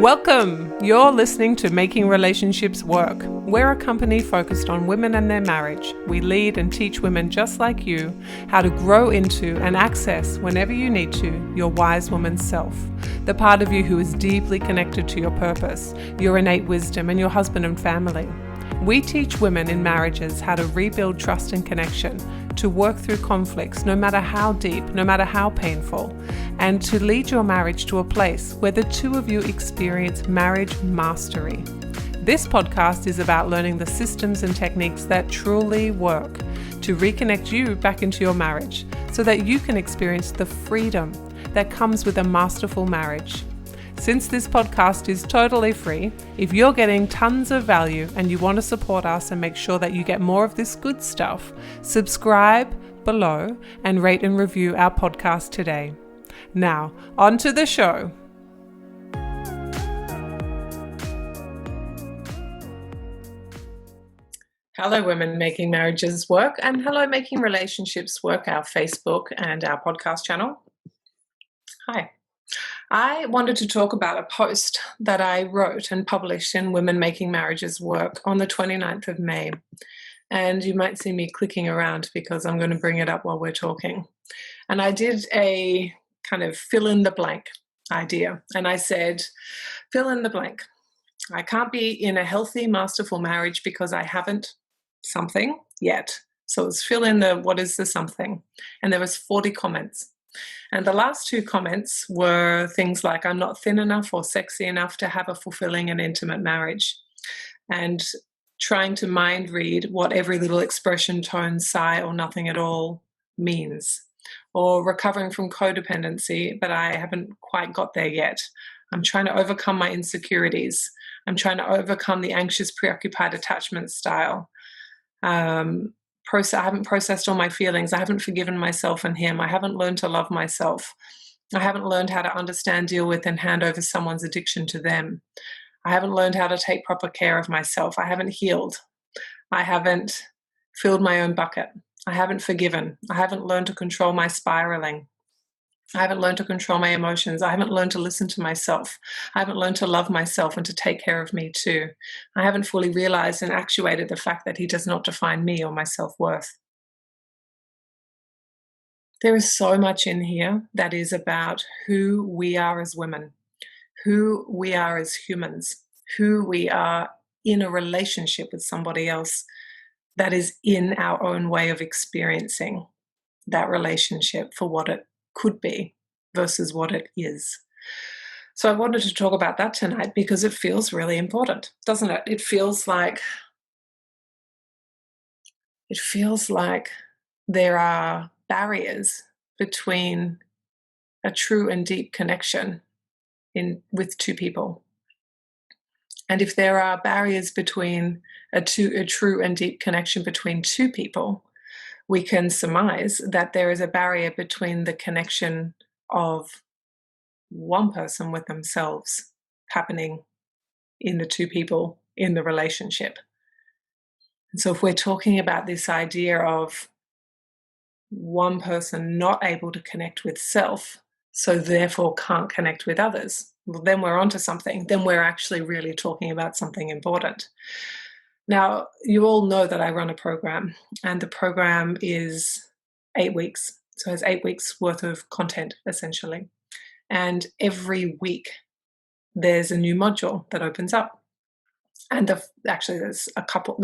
Welcome! You're listening to Making Relationships Work. We're a company focused on women and their marriage. We lead and teach women just like you how to grow into and access, whenever you need to, your wise woman's self. The part of you who is deeply connected to your purpose, your innate wisdom, and your husband and family. We teach women in marriages how to rebuild trust and connection, to work through conflicts no matter how deep, no matter how painful, and to lead your marriage to a place where the two of you experience marriage mastery. This podcast is about learning the systems and techniques that truly work to reconnect you back into your marriage so that you can experience the freedom that comes with a masterful marriage. Since this podcast is totally free, if you're getting tons of value and you want to support us and make sure that you get more of this good stuff, subscribe below and rate and review our podcast today. Now, on to the show. Hello, Women Making Marriages Work, and hello, Making Relationships Work, our Facebook and our podcast channel. Hi. I wanted to talk about a post that I wrote and published in Women Making Marriages Work on the 29th of May. And you might see me clicking around because I'm going to bring it up while we're talking. And I did a kind of fill in the blank idea. And I said, fill in the blank. I can't be in a healthy, masterful marriage because I haven't something yet. So it's fill in the what is the something. And there was 40 comments. And the last two comments were things like, I'm not thin enough or sexy enough to have a fulfilling and intimate marriage. And trying to mind read what every little expression, tone, sigh, or nothing at all means. Or recovering from codependency, but I haven't quite got there yet. I'm trying to overcome my insecurities. I'm trying to overcome the anxious, preoccupied attachment style. I haven't processed all my feelings. I haven't forgiven myself and him. I haven't learned to love myself. I haven't learned how to understand, deal with, and hand over someone's addiction to them. I haven't learned how to take proper care of myself. I haven't healed. I haven't filled my own bucket. I haven't forgiven. I haven't learned to control my spiraling. I haven't learned to control my emotions. I haven't learned to listen to myself. I haven't learned to love myself and to take care of me too. I haven't fully realized and actuated the fact that he does not define me or my self-worth. There is so much in here that is about who we are as women, who we are as humans, who we are in a relationship with somebody else that is in our own way of experiencing that relationship for what it could be versus what it is. So I wanted to talk about that tonight because it feels really important, doesn't it? It feels like there are barriers between a true and deep connection with two people. And if there are barriers between a true and deep connection between two people, we can surmise that there is a barrier between the connection of one person with themselves happening in the two people in the relationship. And so if we're talking about this idea of one person not able to connect with self, so therefore can't connect with others, well, then we're onto something. Then we're actually really talking about something important. Now, you all know that I run a program, and the program is 8 weeks. So it's 8 weeks worth of content, essentially. And every week, there's a new module that opens up. And there's a couple.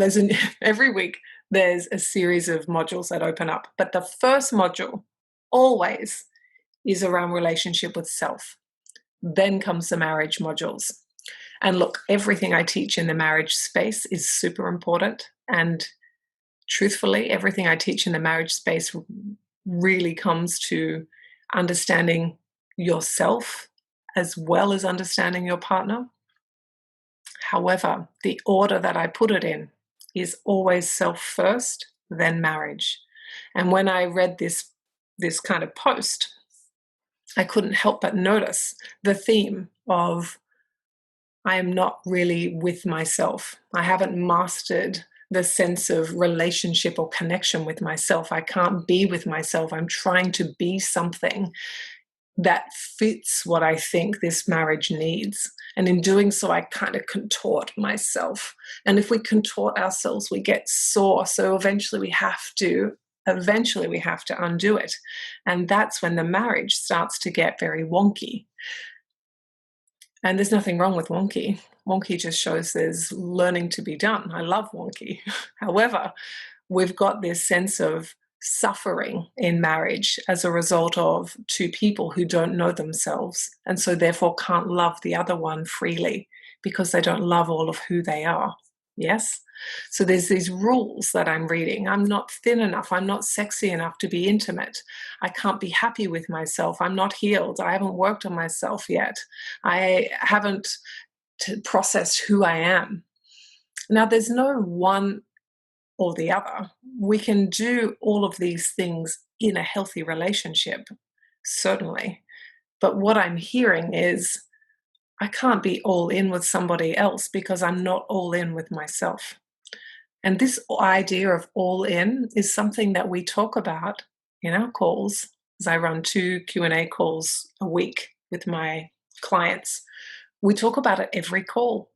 Every week, there's a series of modules that open up. But the first module always is around relationship with self. Then comes the marriage modules. And look, everything I teach in the marriage space is super important. And truthfully, everything I teach in the marriage space really comes to understanding yourself as well as understanding your partner. However, the order that I put it in is always self first, then marriage. And when I read this kind of post, I couldn't help but notice the theme of I am not really with myself. I haven't mastered the sense of relationship or connection with myself. I can't be with myself. I'm trying to be something that fits what I think this marriage needs. And in doing so, I kind of contort myself. And if we contort ourselves, we get sore. So eventually we have to undo it. And that's when the marriage starts to get very wonky. And there's nothing wrong with wonky. Wonky just shows there's learning to be done. I love wonky. However, we've got this sense of suffering in marriage as a result of two people who don't know themselves and so therefore can't love the other one freely because they don't love all of who they are. Yes? So there's these rules that I'm reading. I'm not thin enough. I'm not sexy enough to be intimate. I can't be happy with myself. I'm not healed. I haven't worked on myself yet. I haven't processed who I am. Now, there's no one or the other. We can do all of these things in a healthy relationship, certainly. But what I'm hearing is I can't be all in with somebody else because I'm not all in with myself. And this idea of all in is something that we talk about in our calls, as I run 2 Q&A calls a week with my clients. We talk about it every call.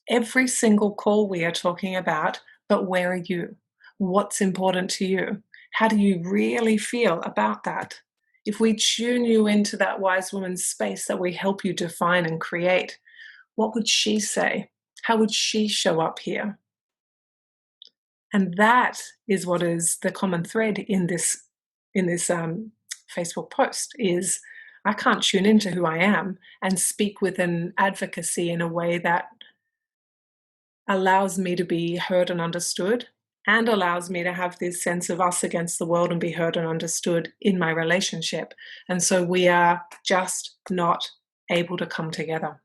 Every single call we are talking about, but where are you? What's important to you? How do you really feel about that? If we tune you into that wise woman's space that we help you define and create, what would she say? How would she show up here? And that is what is the common thread in this Facebook post is I can't tune into who I am and speak with an advocacy in a way that allows me to be heard and understood and allows me to have this sense of us against the world and be heard and understood in my relationship. And so we are just not able to come together.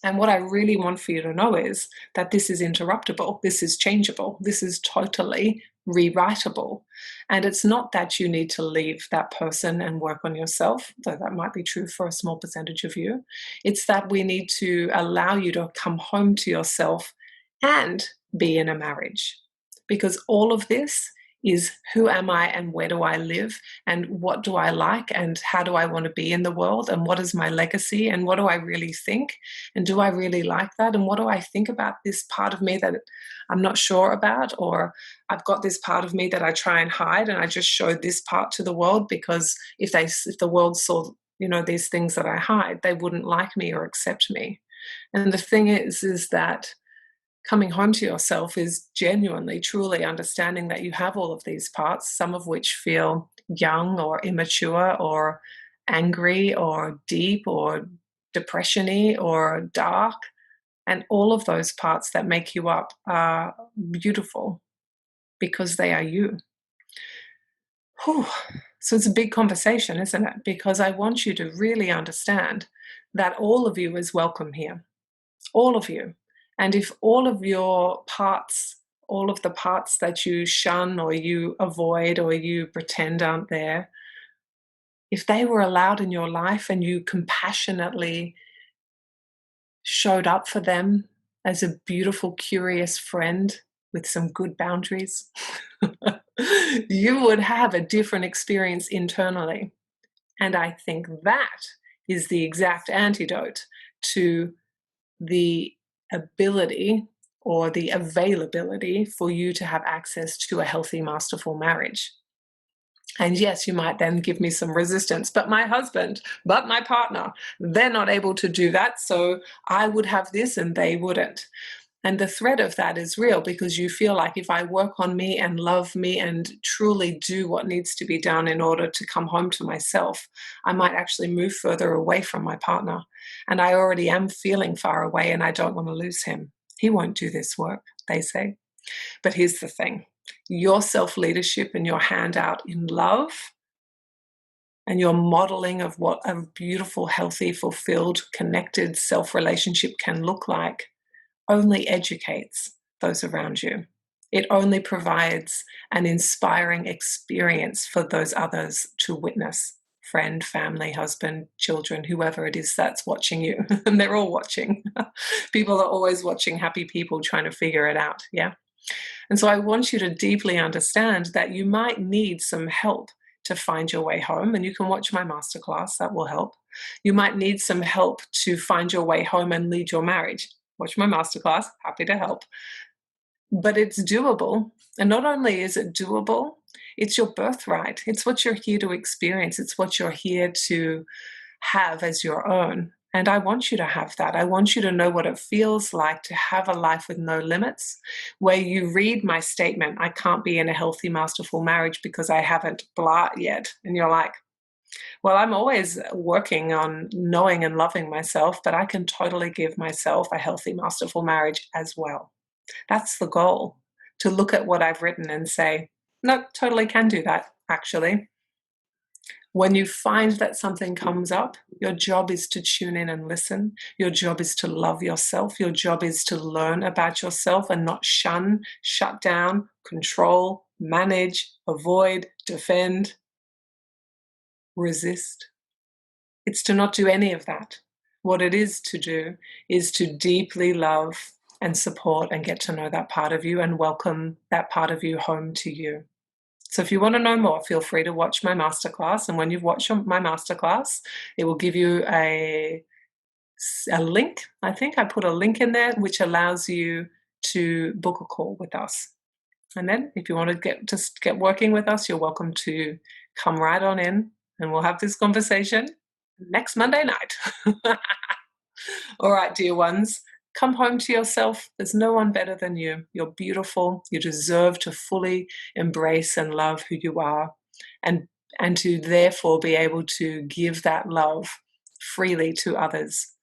And what I really want for you to know is that this is interruptible, this is changeable, this is totally rewritable. And it's not that you need to leave that person and work on yourself, though that might be true for a small percentage of you. It's that we need to allow you to come home to yourself and be in a marriage. Because all of this is who am I and where do I live and what do I like and how do I want to be in the world and what is my legacy and what do I really think and do I really like that and what do I think about this part of me that I'm not sure about, or I've got this part of me that I try and hide and I just show this part to the world because if the world saw these things that I hide, they wouldn't like me or accept me. And the thing is that coming home to yourself is genuinely, truly understanding that you have all of these parts, some of which feel young or immature or angry or deep or depression-y or dark. And all of those parts that make you up are beautiful because they are you. Whew. So it's a big conversation, isn't it? Because I want you to really understand that all of you is welcome here. All of you. And if all of your parts, all of the parts that you shun or you avoid or you pretend aren't there, if they were allowed in your life and you compassionately showed up for them as a beautiful, curious friend with some good boundaries, you would have a different experience internally. And I think that is the exact antidote to the ability or the availability for you to have access to a healthy, masterful marriage. And yes, you might then give me some resistance, but my husband, but my partner, they're not able to do that. So I would have this and they wouldn't. And the threat of that is real because you feel like if I work on me and love me and truly do what needs to be done in order to come home to myself, I might actually move further away from my partner. And I already am feeling far away and I don't want to lose him. He won't do this work, they say. But here's the thing. Your self-leadership and your hand out in love and your modeling of what a beautiful, healthy, fulfilled, connected self-relationship can look like only educates those around you. It only provides an inspiring experience for those others to witness. Friend, family, husband, children, whoever it is that's watching you. And they're all watching. People are always watching happy people trying to figure it out. Yeah. And so I want you to deeply understand that you might need some help to find your way home, and you can watch my masterclass, that will help. You might need some help to find your way home and lead your marriage. Watch my masterclass, happy to help. But it's doable. And not only is it doable, it's your birthright. It's what you're here to experience. It's what you're here to have as your own. And I want you to have that. I want you to know what it feels like to have a life with no limits, where you read my statement, I can't be in a healthy, masterful marriage because I haven't blah yet. And you're like, well, I'm always working on knowing and loving myself, but I can totally give myself a healthy, masterful marriage as well. That's the goal, to look at what I've written and say, no, totally can do that, actually. When you find that something comes up, your job is to tune in and listen. Your job is to love yourself. Your job is to learn about yourself and not shun, shut down, control, manage, avoid, defend, resist. It's to not do any of that. What it is to do is to deeply love and support and get to know that part of you and welcome that part of you home to you. So if you want to know more, feel free to watch my masterclass. And when you've watched my masterclass, it will give you a link. I think I put a link in there which allows you to book a call with us. And then if you want to get working with us, you're welcome to come right on in and we'll have this conversation next Monday night. All right, dear ones. Come home to yourself. There's no one better than you. You're beautiful. You deserve to fully embrace and love who you are, and to therefore be able to give that love freely to others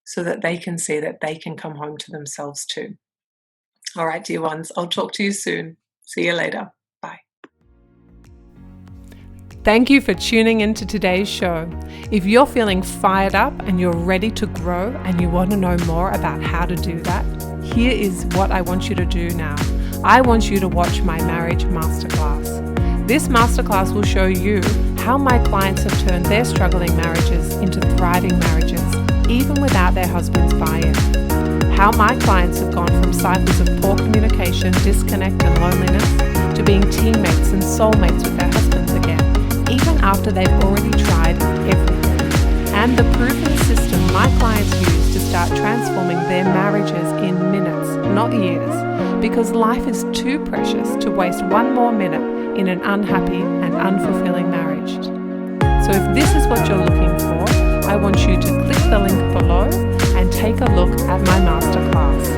so that they can see that they can come home to themselves too. All right, dear ones, I'll talk to you soon. See you later. Bye. Thank you for tuning into today's show. If you're feeling fired up and you're ready to grow and you want to know more about how to do that, here is what I want you to do now. I want you to watch my marriage masterclass. This masterclass will show you how my clients have turned their struggling marriages into thriving marriages, even without their husband's buy-in. How my clients have gone from cycles of poor communication, disconnect and loneliness to being teammates and soulmates with their husbands again, even after they've already tried everything. And the proven system my clients use to start transforming their marriages in minutes, not years, because life is too precious to waste one more minute in an unhappy and unfulfilling marriage. So if this is what you're looking for, I want you to click the link below and take a look at my masterclass.